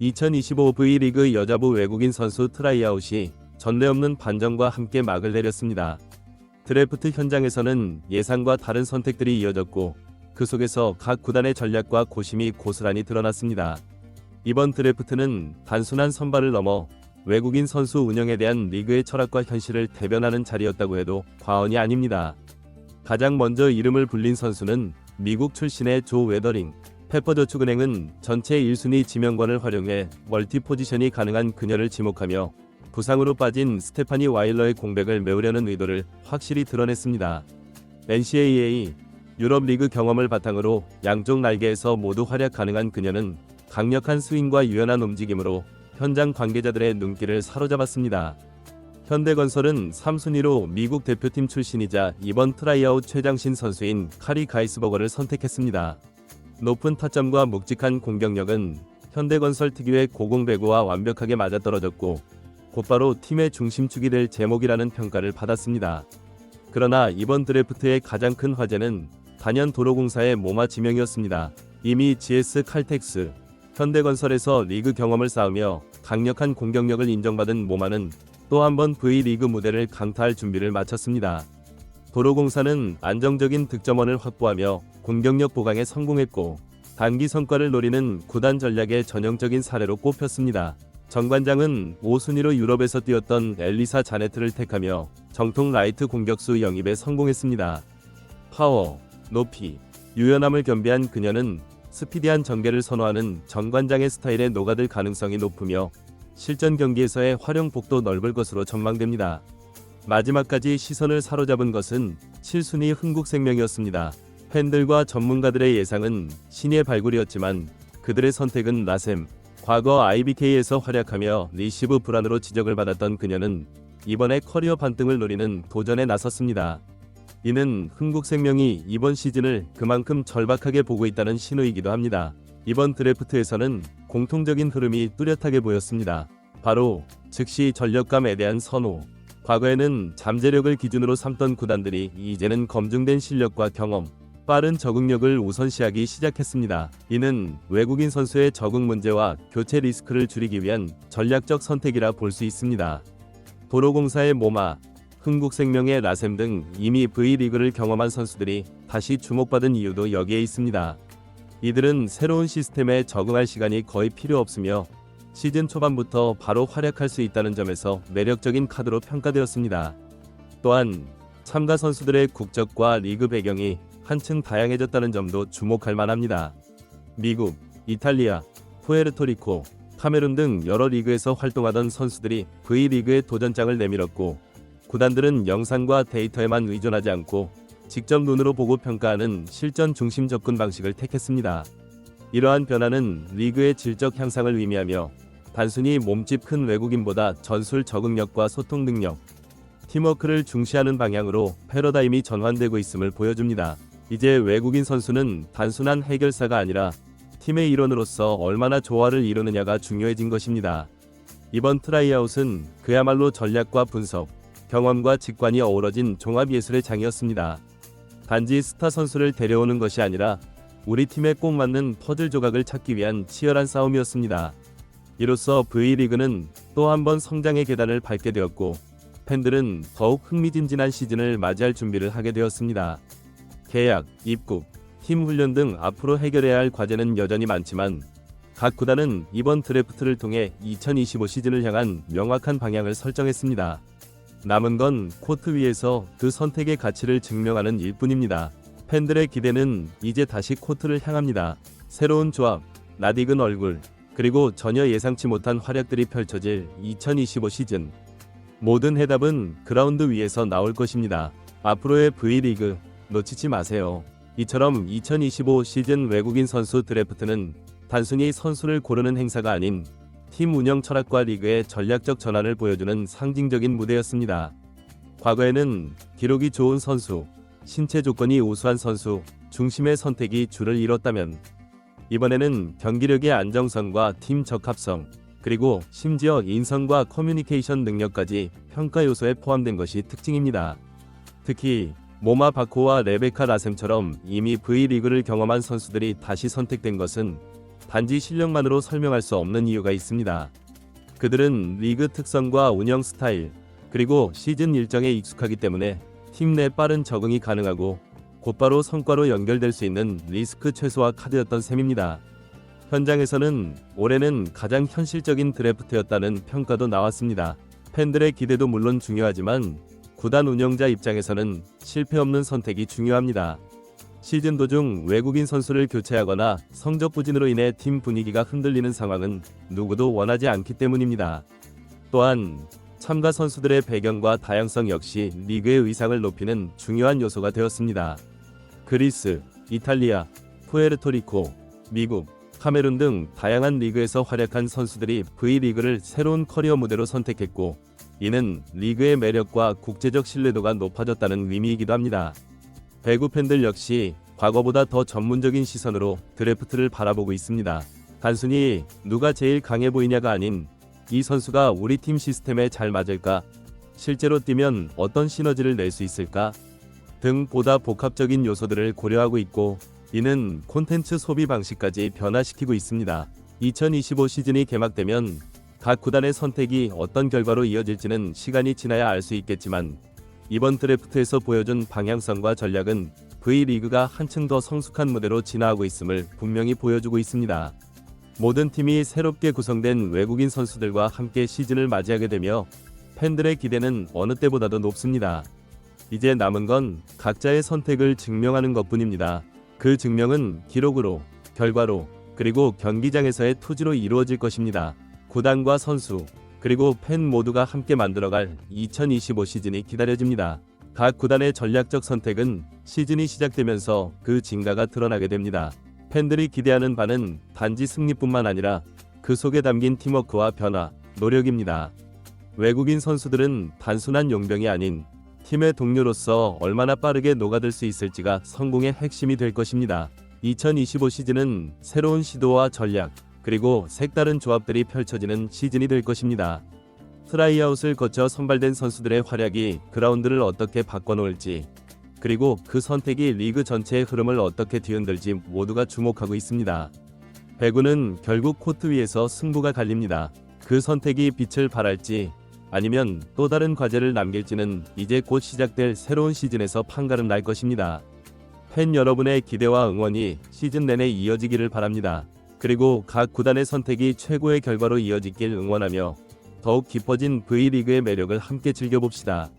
2025 V리그 여자부 외국인 선수 트라이아웃이 전례 없는 반전과 함께 막을 내렸습니다. 드래프트 현장에서는 예상과 다른 선택들이 이어졌고 그 속에서 각 구단의 전략과 고심이 고스란히 드러났습니다. 이번 드래프트는 단순한 선발을 넘어 외국인 선수 운영에 대한 리그의 철학과 현실을 대변하는 자리였다고 해도 과언이 아닙니다. 가장 먼저 이름을 불린 선수는 미국 출신의 조 웨더링. 페퍼저축은행은 전체 1순위 지명권을 활용해 멀티 포지션이 가능한 그녀를 지목하며 부상으로 빠진 스테파니 와일러의 공백을 메우려는 의도를 확실히 드러냈습니다. NCAA 유럽 리그 경험을 바탕으로 양쪽 날개에서 모두 활약 가능한 그녀는 강력한 스윙과 유연한 움직임으로 현장 관계자들의 눈길을 사로잡았습니다. 현대건설은 3순위로 미국 대표팀 출신이자 이번 트라이아웃 최장신 선수인 카리 가이스버거를 선택했습니다. 높은 타점과 묵직한 공격력은 현대건설 특유의 고공배구와 완벽하게 맞아떨어졌고 곧바로 팀의 중심축이 될 제목이라는 평가를 받았습니다. 그러나 이번 드래프트의 가장 큰 화제는 단연 도로공사의 모마 지명이었습니다. 이미 GS 칼텍스, 현대건설에서 리그 경험을 쌓으며 강력한 공격력을 인정받은 모마는 또 한 번 V리그 무대를 강타할 준비를 마쳤습니다. 도로공사는 안정적인 득점원을 확보하며 공격력 보강에 성공했고 단기 성과를 노리는 구단 전략의 전형적인 사례로 꼽혔습니다. 정관장은 5순위로 유럽에서 뛰었던 엘리사 자네트를 택하며 정통 라이트 공격수 영입에 성공했습니다. 파워, 높이, 유연함을 겸비한 그녀는 스피디한 전개를 선호하는 정관장의 스타일에 녹아들 가능성이 높으며 실전 경기에서의 활용폭도 넓을 것으로 전망됩니다. 마지막까지 시선을 사로잡은 것은 7순위 흥국생명이었습니다. 팬들과 전문가들의 예상은 신의 발굴이었지만 그들의 선택은 라셈. 과거 IBK에서 활약하며 리시브 불안으로 지적을 받았던 그녀는 이번에 커리어 반등을 노리는 도전에 나섰습니다. 이는 흥국생명이 이번 시즌을 그만큼 절박하게 보고 있다는 신호이기도 합니다. 이번 드래프트에서는 공통적인 흐름이 뚜렷하게 보였습니다. 바로 즉시 전력감에 대한 선호. 과거에는 잠재력을 기준으로 삼던 구단들이 이제는 검증된 실력과 경험, 빠른 적응력을 우선시하기 시작했습니다. 이는 외국인 선수의 적응 문제와 교체 리스크를 줄이기 위한 전략적 선택이라 볼 수 있습니다. 도로공사의 모마, 흥국생명의 라셈 등 이미 V리그를 경험한 선수들이 다시 주목받은 이유도 여기에 있습니다. 이들은 새로운 시스템에 적응할 시간이 거의 필요 없으며 시즌 초반부터 바로 활약할 수 있다는 점에서 매력적인 카드로 평가되었습니다. 또한 참가 선수들의 국적과 리그 배경이 한층 다양해졌다는 점도 주목할 만합니다. 미국, 이탈리아, 푸에르토리코, 카메룬 등 여러 리그에서 활동하던 선수들이 V리그에 도전장을 내밀었고 구단들은 영상과 데이터에만 의존하지 않고 직접 눈으로 보고 평가하는 실전 중심 접근 방식을 택했습니다. 이러한 변화는 리그의 질적 향상을 의미하며 단순히 몸집 큰 외국인보다 전술 적응력과 소통 능력, 팀워크를 중시하는 방향으로 패러다임이 전환되고 있음을 보여줍니다. 이제 외국인 선수는 단순한 해결사가 아니라 팀의 일원으로서 얼마나 조화를 이루느냐가 중요해진 것입니다. 이번 트라이아웃은 그야말로 전략과 분석, 경험과 직관이 어우러진 종합예술의 장이었습니다. 단지 스타 선수를 데려오는 것이 아니라 우리 팀에 꼭 맞는 퍼즐 조각을 찾기 위한 치열한 싸움이었습니다. 이로써 V리그는 또 한 번 성장의 계단을 밟게 되었고 팬들은 더욱 흥미진진한 시즌을 맞이할 준비를 하게 되었습니다. 계약, 입국, 팀 훈련 등 앞으로 해결해야 할 과제는 여전히 많지만 각 구단은 이번 드래프트를 통해 2025 시즌을 향한 명확한 방향을 설정했습니다. 남은 건 코트 위에서 그 선택의 가치를 증명하는 일뿐입니다. 팬들의 기대는 이제 다시 코트를 향합니다. 새로운 조합, 낯익은 얼굴, 그리고 전혀 예상치 못한 활약들이 펼쳐질 2025 시즌. 모든 해답은 그라운드 위에서 나올 것입니다. 앞으로의 V리그 놓치지 마세요. 이처럼 2025 시즌 외국인 선수 드래프트는 단순히 선수를 고르는 행사가 아닌 팀 운영 철학과 리그의 전략적 전환을 보여주는 상징적인 무대였습니다. 과거에는 기록이 좋은 선수, 신체 조건이 우수한 선수 중심의 선택이 주를 이뤘다면 이번에는 경기력의 안정성과 팀 적합성, 그리고 심지어 인성과 커뮤니케이션 능력까지 평가 요소에 포함된 것이 특징입니다. 특히 모마 바코와 레베카 라셈처럼 이미 V리그를 경험한 선수들이 다시 선택된 것은 단지 실력만으로 설명할 수 없는 이유가 있습니다. 그들은 리그 특성과 운영 스타일, 그리고 시즌 일정에 익숙하기 때문에 팀 내 빠른 적응이 가능하고 곧바로 성과로 연결될 수 있는 리스크 최소화 카드였던 셈입니다. 현장에서는 올해는 가장 현실적인 드래프트였다는 평가도 나왔습니다. 팬들의 기대도 물론 중요하지만 구단 운영자 입장에서는 실패 없는 선택이 중요합니다. 시즌 도중 외국인 선수를 교체하거나 성적 부진으로 인해 팀 분위기가 흔들리는 상황은 누구도 원하지 않기 때문입니다. 또한 참가 선수들의 배경과 다양성 역시 리그의 의상을 높이는 중요한 요소가 되었습니다. 그리스, 이탈리아, 푸에르토리코, 미국, 카메룬 등 다양한 리그에서 활약한 선수들이 V리그를 새로운 커리어 무대로 선택했고, 이는 리그의 매력과 국제적 신뢰도가 높아졌다는 의미이기도 합니다. 배구 팬들 역시 과거보다 더 전문적인 시선으로 드래프트를 바라보고 있습니다. 단순히 누가 제일 강해 보이냐가 아닌 이 선수가 우리 팀 시스템에 잘 맞을까? 실제로 뛰면 어떤 시너지를 낼 수 있을까? 등 보다 복합적인 요소들을 고려하고 있고, 이는 콘텐츠 소비 방식까지 변화시키고 있습니다. 2025 시즌이 개막되면 각 구단의 선택이 어떤 결과로 이어질지는 시간이 지나야 알 수 있겠지만, 이번 드래프트에서 보여준 방향성과 전략은 V리그가 한층 더 성숙한 무대로 진화하고 있음을 분명히 보여주고 있습니다. 모든 팀이 새롭게 구성된 외국인 선수들과 함께 시즌을 맞이하게 되며 팬들의 기대는 어느 때보다도 높습니다. 이제 남은 건 각자의 선택을 증명하는 것뿐입니다. 그 증명은 기록으로, 결과로, 그리고 경기장에서의 투지로 이루어질 것입니다. 구단과 선수, 그리고 팬 모두가 함께 만들어갈 2025 시즌이 기다려집니다. 각 구단의 전략적 선택은 시즌이 시작되면서 그 진가가 드러나게 됩니다. 팬들이 기대하는 바는 단지 승리뿐만 아니라 그 속에 담긴 팀워크와 변화, 노력입니다. 외국인 선수들은 단순한 용병이 아닌 팀의 동료로서 얼마나 빠르게 녹아들 수 있을지가 성공의 핵심이 될 것입니다. 2025 시즌은 새로운 시도와 전략, 그리고 색다른 조합들이 펼쳐지는 시즌이 될 것입니다. 트라이아웃을 거쳐 선발된 선수들의 활약이 그라운드를 어떻게 바꿔놓을지, 그리고 그 선택이 리그 전체의 흐름을 어떻게 뒤흔들지 모두가 주목하고 있습니다. 배구는 결국 코트 위에서 승부가 갈립니다. 그 선택이 빛을 발할지 아니면 또 다른 과제를 남길지는 이제 곧 시작될 새로운 시즌에서 판가름 날 것입니다. 팬 여러분의 기대와 응원이 시즌 내내 이어지기를 바랍니다. 그리고 각 구단의 선택이 최고의 결과로 이어지길 응원하며 더욱 깊어진 V리그의 매력을 함께 즐겨봅시다.